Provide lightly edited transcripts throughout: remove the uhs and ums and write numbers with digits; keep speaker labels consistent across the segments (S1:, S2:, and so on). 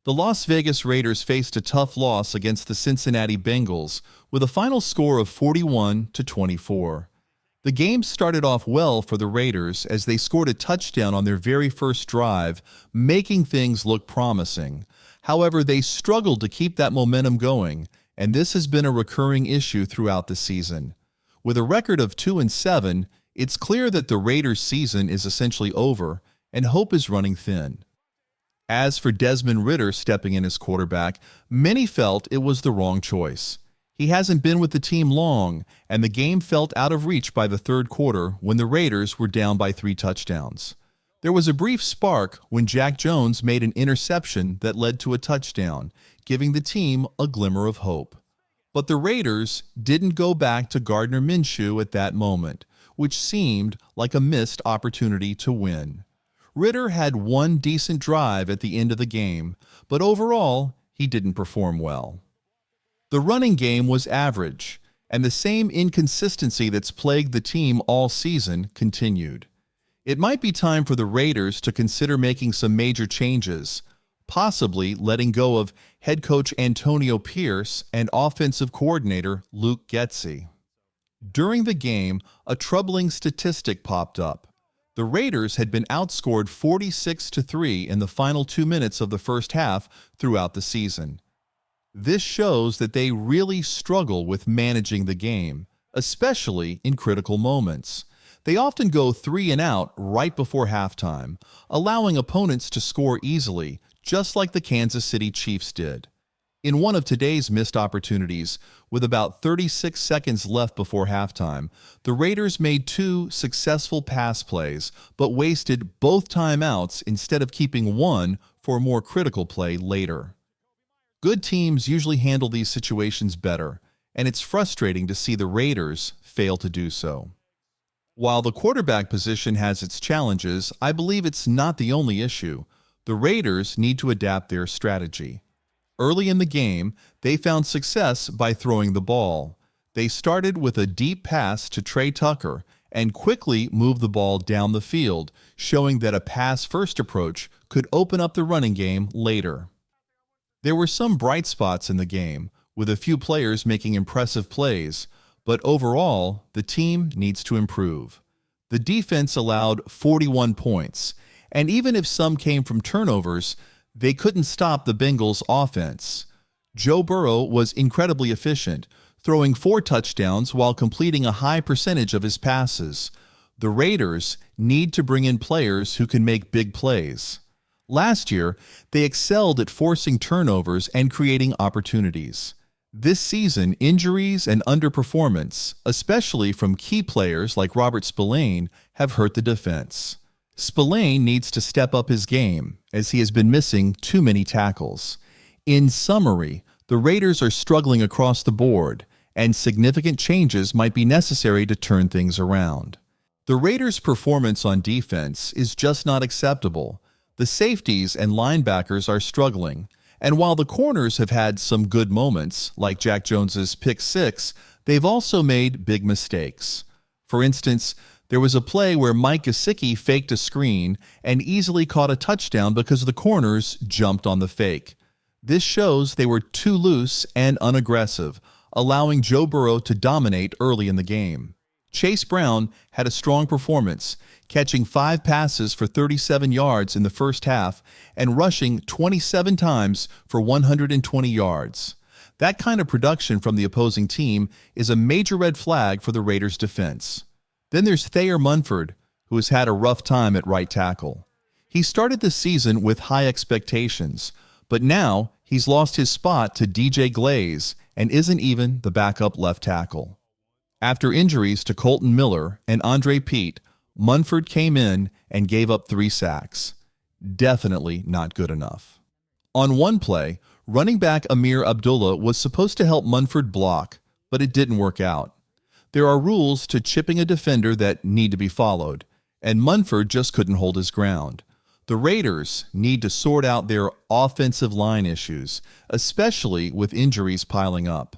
S1: The Las Vegas Raiders faced a tough loss against the Cincinnati Bengals with a final score of 41-24. The game started off well for the Raiders as they scored a touchdown on their very first drive, making things look promising. However, they struggled to keep that momentum going, and this has been a recurring issue throughout the season. With a record of 2-7, it's clear that the Raiders' season is essentially over, and hope is running thin. As for Desmond Ridder stepping in as quarterback, many felt it was the wrong choice. He hasn't been with the team long, and the game felt out of reach by the third quarter when the Raiders were down by 3 touchdowns. There was a brief spark when Jack Jones made an interception that led to a touchdown, giving the team a glimmer of hope. But the Raiders didn't go back to Gardner Minshew at that moment, which seemed like a missed opportunity to win. Ridder had one decent drive at the end of the game, but overall, he didn't perform well. The running game was average, and the same inconsistency that's plagued the team all season continued. It might be time for the Raiders to consider making some major changes, possibly letting go of head coach Antonio Pierce and offensive coordinator Luke Getsy. During the game, a troubling statistic popped up. The Raiders had been outscored 46-3 in the final 2 minutes of the first half throughout the season. This shows that they really struggle with managing the game, especially in critical moments. They often go 3 and out right before halftime, allowing opponents to score easily, just like the Kansas City Chiefs did. In one of today's missed opportunities, with about 36 seconds left before halftime, the Raiders made 2 successful pass plays, but wasted both timeouts instead of keeping one for a more critical play later. Good teams usually handle these situations better, and it's frustrating to see the Raiders fail to do so. While the quarterback position has its challenges, I believe it's not the only issue. The Raiders need to adapt their strategy. Early in the game, they found success by throwing the ball. They started with a deep pass to Trey Tucker and quickly moved the ball down the field, showing that a pass-first approach could open up the running game later. There were some bright spots in the game, with a few players making impressive plays, but overall, the team needs to improve. The defense allowed 41 points, and even if some came from turnovers, they couldn't stop the Bengals' offense. Joe Burrow was incredibly efficient, throwing 4 touchdowns while completing a high percentage of his passes. The Raiders need to bring in players who can make big plays. Last year, they excelled at forcing turnovers and creating opportunities. This season, injuries and underperformance, especially from key players like Robert Spillane, have hurt the defense. Spillane needs to step up his game, as he has been missing too many tackles. In summary, the Raiders are struggling across the board, and significant changes might be necessary to turn things around. The Raiders' performance on defense is just not acceptable. The safeties and linebackers are struggling, and while the corners have had some good moments, like Jack Jones's pick 6, they've also made big mistakes. For instance, there was a play where Mike Gesicki faked a screen and easily caught a touchdown because the corners jumped on the fake. This shows they were too loose and unaggressive, allowing Joe Burrow to dominate early in the game. Chase Brown had a strong performance, catching 5 passes for 37 yards in the first half and rushing 27 times for 120 yards. That kind of production from the opposing team is a major red flag for the Raiders' defense. Then there's Thayer Munford, who has had a rough time at right tackle. He started the season with high expectations, but now he's lost his spot to DJ Glaze and isn't even the backup left tackle. After injuries to Colton Miller and Andre Pete, Munford came in and gave up 3 sacks. Definitely not good enough. On one play, running back Amir Abdullah was supposed to help Munford block, but it didn't work out. There are rules to chipping a defender that need to be followed, and Munford just couldn't hold his ground. The Raiders need to sort out their offensive line issues, especially with injuries piling up.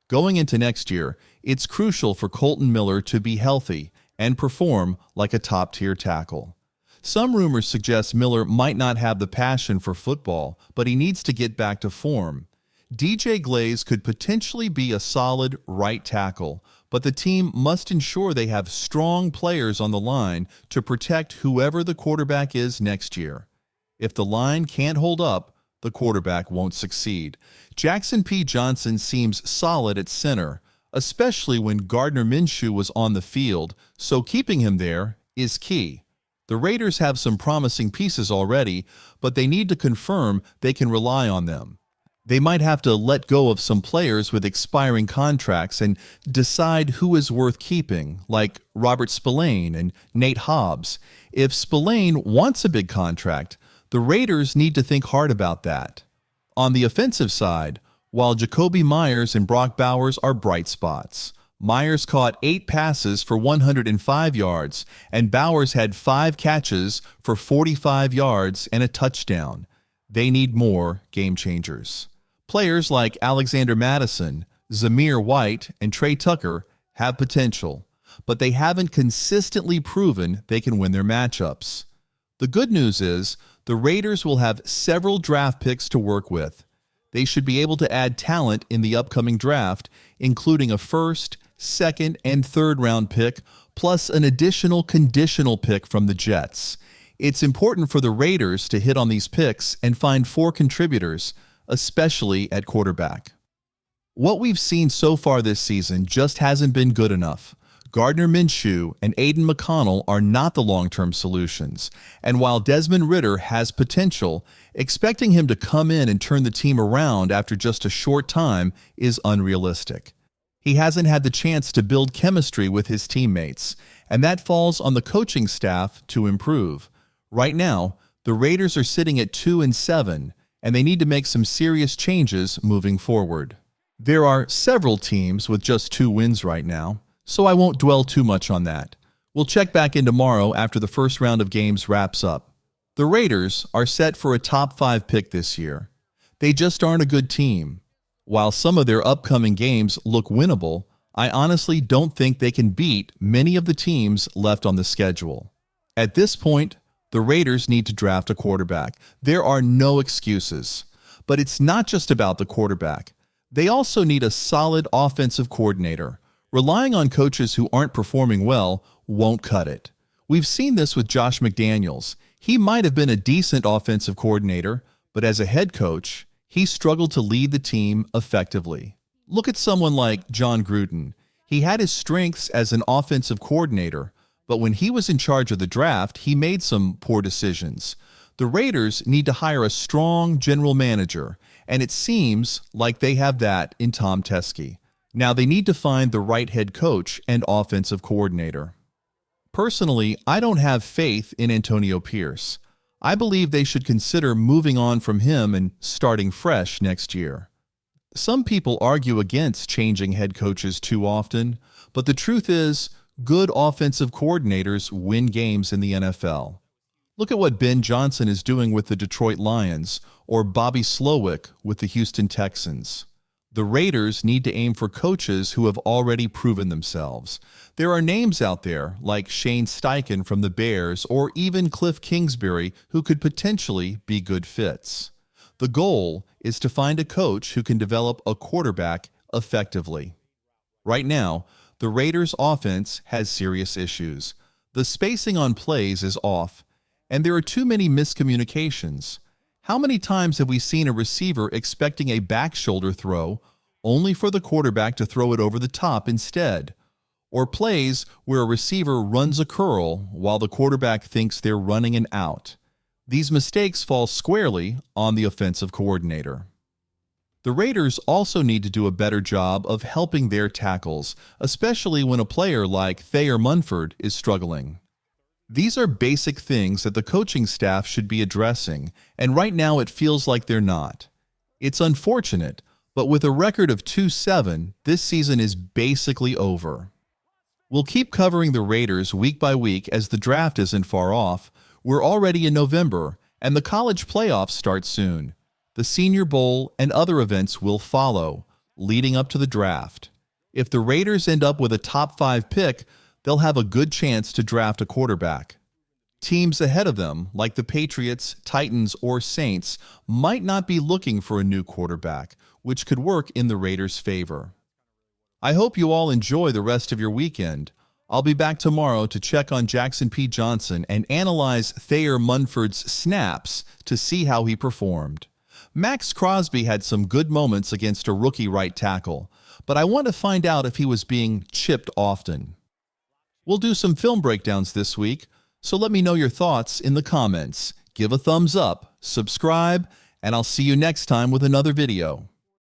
S1: Going into next year, it's crucial for Colton Miller to be healthy and perform like a top-tier tackle. Some rumors suggest Miller might not have the passion for football, but he needs to get back to form. DJ Glaze could potentially be a solid right tackle, but the team must ensure they have strong players on the line to protect whoever the quarterback is next year. If the line can't hold up, the quarterback won't succeed. Jackson P. Johnson seems solid at center, especially when Gardner Minshew was on the field, so keeping him there is key. The Raiders have some promising pieces already, but they need to confirm they can rely on them. They might have to let go of some players with expiring contracts and decide who is worth keeping, like Robert Spillane and Nate Hobbs. If Spillane wants a big contract, the Raiders need to think hard about that. On the offensive side, while Jacoby Myers and Brock Bowers are bright spots, Myers caught 8 passes for 105 yards, and Bowers had 5 catches for 45 yards and a touchdown. They need more game changers. Players like Alexander Madison, Zamir White, and Trey Tucker have potential, but they haven't consistently proven they can win their matchups. The good news is the Raiders will have several draft picks to work with. They should be able to add talent in the upcoming draft, including a first, second, and third round pick, plus an additional conditional pick from the Jets. It's important for the Raiders to hit on these picks and find 4 contributors, especially at quarterback. What we've seen so far this season just hasn't been good enough. Gardner Minshew and Aiden McConnell are not the long-term solutions, and while Desmond Ridder has potential, expecting him to come in and turn the team around after just a short time is unrealistic. He hasn't had the chance to build chemistry with his teammates, and that falls on the coaching staff to improve. Right now, the Raiders are sitting at 2-7, and they need to make some serious changes moving forward. There are several teams with just 2 wins right now, so I won't dwell too much on that. We'll check back in tomorrow after the first round of games wraps up. The Raiders are set for a top 5 pick this year. They just aren't a good team. While some of their upcoming games look winnable, I honestly don't think they can beat many of the teams left on the schedule. At this point, the Raiders need to draft a quarterback. There are no excuses. But it's not just about the quarterback. They also need a solid offensive coordinator. Relying on coaches who aren't performing well won't cut it. We've seen this with Josh McDaniels. He might have been a decent offensive coordinator, but as a head coach, he struggled to lead the team effectively. Look at someone like John Gruden. He had his strengths as an offensive coordinator, but when he was in charge of the draft, he made some poor decisions. The Raiders need to hire a strong general manager, and it seems like they have that in Tom Teskey. Now they need to find the right head coach and offensive coordinator. Personally, I don't have faith in Antonio Pierce. I believe they should consider moving on from him and starting fresh next year. Some people argue against changing head coaches too often, but the truth is, good offensive coordinators win games in the NFL. Look at what Ben Johnson is doing with the Detroit Lions or Bobby Slowick with the Houston Texans. The Raiders need to aim for coaches who have already proven themselves. There are names out there like Shane Steichen from the Bears or even Cliff Kingsbury who could potentially be good fits. The goal is to find a coach who can develop a quarterback effectively. Right now, the Raiders' offense has serious issues. The spacing on plays is off, and there are too many miscommunications. How many times have we seen a receiver expecting a back shoulder throw only for the quarterback to throw it over the top instead? Or plays where a receiver runs a curl while the quarterback thinks they're running an out. These mistakes fall squarely on the offensive coordinator. The Raiders also need to do a better job of helping their tackles, especially when a player like Thayer Munford is struggling. These are basic things that the coaching staff should be addressing, and right now it feels like they're not. It's unfortunate, but with a record of 2-7, this season is basically over. We'll keep covering the Raiders week by week as the draft isn't far off. We're already in November, and the college playoffs start soon. The Senior Bowl and other events will follow, leading up to the draft. If the Raiders end up with a top 5 pick, they'll have a good chance to draft a quarterback. Teams ahead of them, like the Patriots, Titans, or Saints, might not be looking for a new quarterback, which could work in the Raiders' favor. I hope you all enjoy the rest of your weekend. I'll be back tomorrow to check on Jackson P. Johnson and analyze Thayer Munford's snaps to see how he performed. Max Crosby had some good moments against a rookie right tackle, but I want to find out if he was being chipped often. We'll do some film breakdowns this week, so let me know your thoughts in the comments. Give a thumbs up, subscribe, and I'll see you next time with another video.